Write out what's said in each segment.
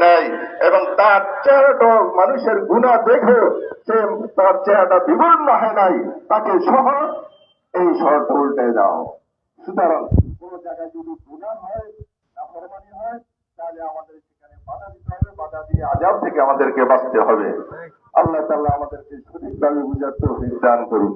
নাই, এবং তার চেহারাটা মানুষের গুনাহ দেখে সে তার চেহারাটা বিবর্ণ হয় নাই, তাকে সহ এই শহরটা উল্টে দাও। সুতরাং কোন জায়গায় যদি গুনাহ হয়, নাফরমানি হয়, তাহলে আমাদের সেখানে বাধা দিতে হবে, বাধা দিয়ে আযাব থেকে আমাদেরকে বাঁচতে হবে। আল্লাহ তাআলা আমাদেরকে সঠিকভাবে বুঝার তৌফিক দান করুন।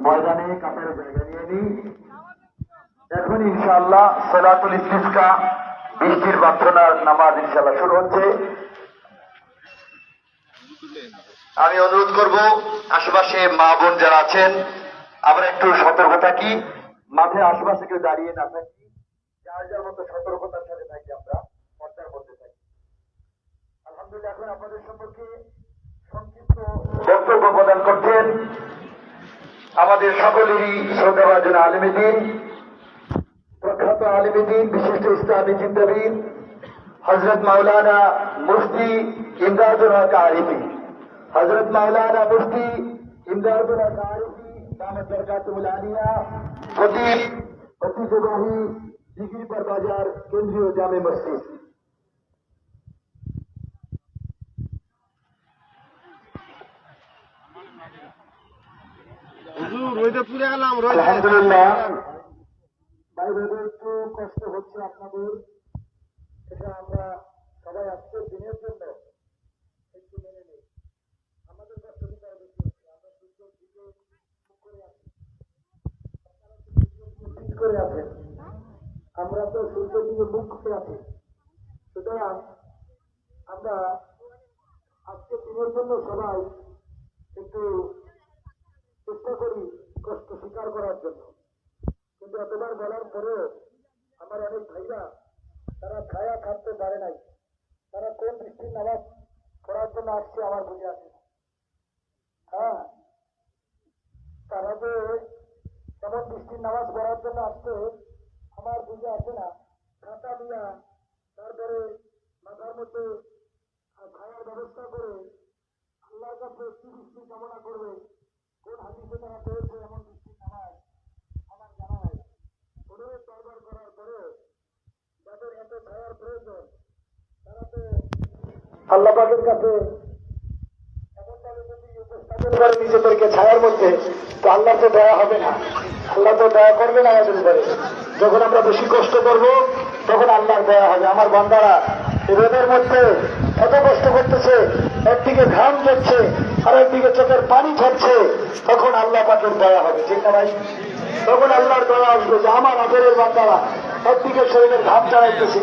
ময়দানে কাতারে জায়গা নিয়ে নিই। এখন ইনশাআল্লাহ সালাতুল ইস্তিসকা, বৃষ্টির প্রার্থনার নামাজ ইনশাআল্লাহ শুরু হচ্ছে। আমি অনুরোধ করব আশেপাশে মা বোন যারা আছেন আমরা একটু সতর্ক থাকি, মাঠের আশেপাশে কেউ দাঁড়িয়ে না থাকি, যার যার মতো সতর্কতার সাথে থাকি, আমরা পর্দার মধ্যে থাকি। আলহামদুলিল্লাহ, এখন আপনাদের সম্পর্কে সংক্ষিপ্ত বক্তব্য প্রদান করছেন আমাদের সকলেরই শ্রদ্ধাভাজন আলেমে দ্বীন, প্রখ্যাত আলেমে দ্বীন, বিশিষ্ট ইসলামী চিন্তাবিদ হযরত মাওলানা মুফতি ইমদাদুল হক আরিফি, হযরত মাওলানা মুফতি ইমদাদুল হক আরিফি দামাত বরকাতুল আলিয়া, খতিব ঐতিহ্যবাহী দিঘিরপাড় বাজার কেন্দ্রীয় জামে মসজিদ। আলহামদুলিল্লাহ, বাইরে একটু কষ্ট হচ্ছে আপনাদের, এটা আমরা সবাই আজকের দিনের জন্য একটু মেনে নিই। আমাদের কষ্ট কিন্তু আরো বেশি হচ্ছে, আমরা সূর্যের দিকে মুখ করে আছি, আপনারা তো সূর্যের দিকে পিঠ করে আছেন, আমরা তো সূর্যের দিকে মুখ করে আছি। সুতরাং আমরা আজকের দিনের জন্য সবাই একটু চেষ্টা করি কষ্ট স্বীকার করার জন্য। কিন্তু এতবার বলার পরেও আমার অনেক ভাইরা তারা ছায়া থাকতে পারে নাই, তারা কোন বৃষ্টির নামাজ পড়ার জন্য আসছে আমার বুঝে আসে না। হ্যাঁ, তারা যে কেমন বৃষ্টির নামাজ পড়ার জন্য আসছে আমার বুঝে আসে না। খাতা দিয়া তারপরে মাথার মধ্যে ছায়ার ব্যবস্থা করে আল্লাহর কাছে কি বৃষ্টি কামনা করবে, কোন হাদিসে তারা পেয়েছে এমন বৃষ্টির নামাজ আমার জানা নাই। অনুরোধ তওবার করার পরে যাদের এত ছায়ার প্রয়োজন তারা তো আল্লাহ পাকের কাছে এমনভাবে যদি উপস্থাপন করে নিজেদেরকে ছায়ার মধ্যে, তো আল্লাহ তো দয়া হবে না, আল্লাহ তো দয়া করবে না আমাদের উপরে। যখন আমরা বেশি কষ্ট করব তখন আল্লাহর দয়া হবে। আমার বান্দারা রোদের মধ্যে এত কষ্ট করতেছে, একদিকে ঘাম ঝরছে আর একদিকে চোখের পানি ঝরছে, তখন আল্লাহ পাকের দয়া হবে, ঠিক না ভাই? তখন আল্লাহর দয়া আসবে যে আমার আদরের বান্দারা একদিকে শরীরের ঘাম ঝরাইতেছে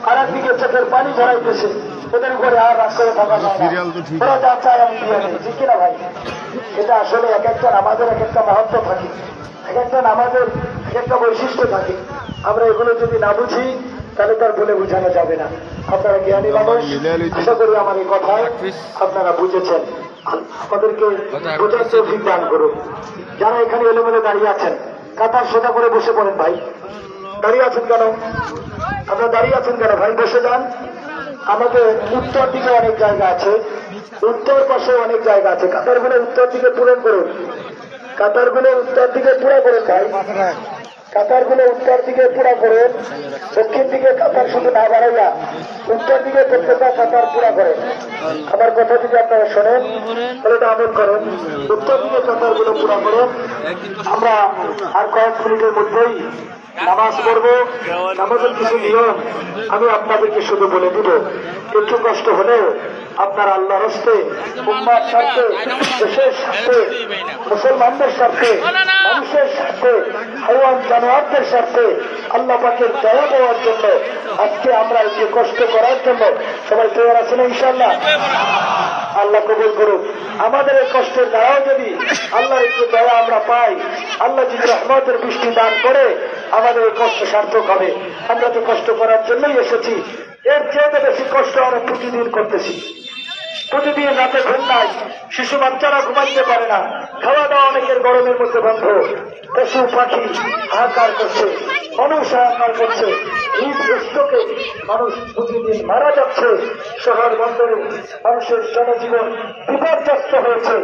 আর একদিকে চোখের পানি ঝরাইতেছে, ওদের উপরে আর রাগ করে থাকা যায় না, ওরা যা চায় আমি দিয়ে নেই, ঠিক কিনা ভাই? এটা আসলে এক একটা নামাজের এক একটা মাহাত্ম্য থাকে, এক একটা নামাজের এক একটা বৈশিষ্ট্য থাকে। আমরা এগুলো যদি না বুঝি তাহলে তার বলে বোঝানো যাবে না। আপনারা জ্ঞানী মানুষ, আশা করি আমার এই কথায় আপনারা বুঝেছেন। আমাদেরকে বোঝার তৌফিক দান করুন। যারা এখানে এলোমেলো দাঁড়িয়ে আছেন, কাতার সোজা করে বসে পড়েন। ভাই দাঁড়িয়ে আছেন কেন? আপনারা দাঁড়িয়ে আছেন কেন ভাই? বসে যান। আমাদের উত্তর দিকে অনেক জায়গা আছে, উত্তর পাশে অনেক জায়গা আছে, কাতারগুলো উত্তর দিকে পূরণ করুন, কাতারগুলো উত্তর দিকে পুরা করুন ভাই, কাতারগুলো উত্তর দিকে পুরা করুন। দক্ষিণ দিকে কাতার শুধু না বাড়াইয়া উত্তর দিকে প্রত্যেকটা কাতার পুরা করেন। আমার কথা যদি আপনারা শোনেন তাহলে এটা আমল করেন, উত্তর দিকে কাতারগুলো পুরা করুন। আমরা আর কয়েক মিনিটের মধ্যেই নামাজ পড়বো। নামাজের কিছু নিয়ম আমি আপনাদেরকে শুধু বলে দিব, একটু কষ্ট হলেও আপনার আল্লাহর হস্তে, উম্মার স্বার্থে, দেশের স্বার্থে, মুসলমানদের স্বার্থে, মানুষের স্বার্থে, হাইওয়ান জানোয়ারদের স্বার্থে আল্লাহ পাকের দয়া পাওয়ার জন্য আজকে আমরা একটু কষ্ট করার জন্য সবাই তৈরি আছেন ইনশাআল্লাহ। আল্লাহ কবুল করুক। আমাদের এই কষ্টের দ্বারাও যদি আল্লাহর একটু দয়া আমরা পাই, আল্লাহ যদি রহমতের বৃষ্টি দান করে, আমাদের এই কষ্ট সার্থক হবে। আমরা তো কষ্ট করার জন্যই এসেছি, এর চেয়ে বেশি কষ্ট আমরা প্রতিদিন করতেছি। প্রতিদিন রাতে ঘুম নাই, শিশু বাচ্চারা ঘুমাইতে পারে না, খাওয়া দাওয়া অনেকের গরমের মধ্যে বন্ধ, পশু পাখি হাহাকার করছে, মানুষ হাহাকার করছে, নিজ বস্তুকে মানুষ প্রতিদিন মারা যাচ্ছে, শহর বন্দরে মানুষের জনজীবন বিপর্যস্ত, হয়েছে।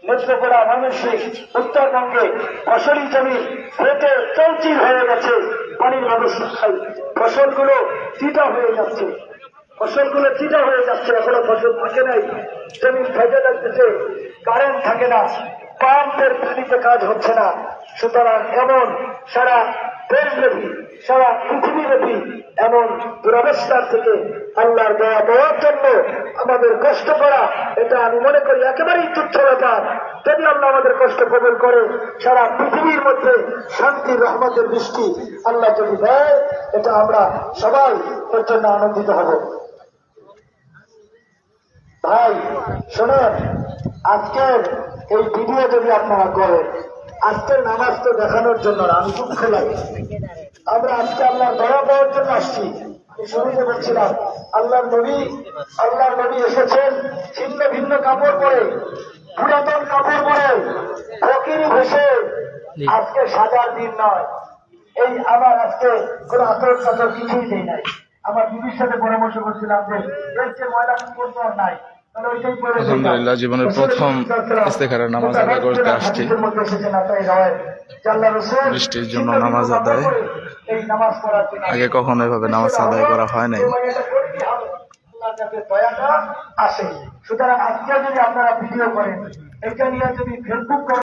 নেত্রকোনা, ময়মনসিংহ, উত্তরবঙ্গে ফসলি জমি ফেটে চৌচির হয়ে গেছে, পানির ব্যবস্থায় ফসলগুলো চিটা হয়ে যাচ্ছে, এখনো ফসল থাকে নাই, জমি ফেটে যাচ্ছে, কারেন্ট থাকে না, পাম্পের পানিতে কাজ হচ্ছে না। সুতরাং এমন সারা দেশব্যাপী, সারা পৃথিবীব্যাপী এমন দুরবস্থার থেকে আল্লাহর দয়া পাওয়ার জন্য আমাদের কষ্ট করা, এটা আমি মনে করি একেবারেই তুচ্ছ ব্যাপার। যদি আল্লাহ আমাদের কষ্ট কবুল করে, সারা পৃথিবীর মধ্যে শান্তির রহমতের বৃষ্টি আল্লাহ যদি দেয়, এটা আমরা সবাই এর জন্য আনন্দিত হব। ভাই শোনেন, আজকের এই ভিডিও যদি আপনারা করেন, আজকের নামাজ তো দেখানোর জন্য না, আমি দুঃখ লাগে। আমরা আজকে আল্লাহর দয়া পাওয়ার জন্য আসছি। শুরুতে বলছিলাম আল্লাহর নবী এসেছেন ছিন্ন ভিন্ন কাপড় পরে, পুরাতন কাপড় পরে, ফকিরি ভেসে। আজকে সাজার দিন নয়। এই আমার আজকে কোন আতর কাতর কিছুই নেই নাই। আমার বিবির সাথে পরামর্শ করছিলাম যে এর যে ময়লা কাপড় তো নাই, আলহামদুলিল্লাহ, জীবনের প্রথম ইস্তেখারের নামাজ আদায় করতে আসছি। বৃষ্টির জন্য নামাজ আদায়, আগে কখনো এভাবে নামাজ আদায় করা হয় নাই। আসে। সুতরাং আজকে যদি আপনারা ভিডিও করেন, এটা নিয়ে যদি ফেসবুক